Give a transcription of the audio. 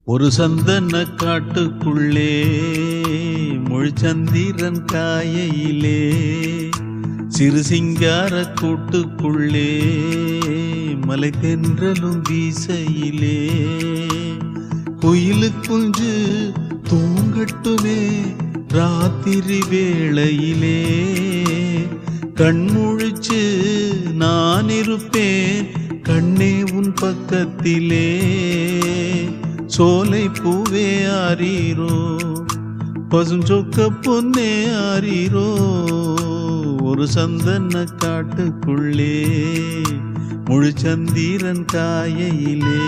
ஒரு சந்தன காட்டுக்குள்ளே முழுச்சந்திரன் காயையிலே சிறு சிங்கார கூட்டுக்குள்ளே மலை தென்றலும் வீசையிலே குயிலு குஞ்சு தூங்கட்டுமே ராத்திரி வேளையிலே கண்முழிச்சு நான் இருப்பேன் கண்ணே உன் பக்கத்திலே சோலை பூவே ஆரீரோ பசுஞ்சொக்க பொன்னே ஆரீரோ ஒரு சந்தன காட்டுக்குள்ளே முழுச்சந்திரன் காயையிலே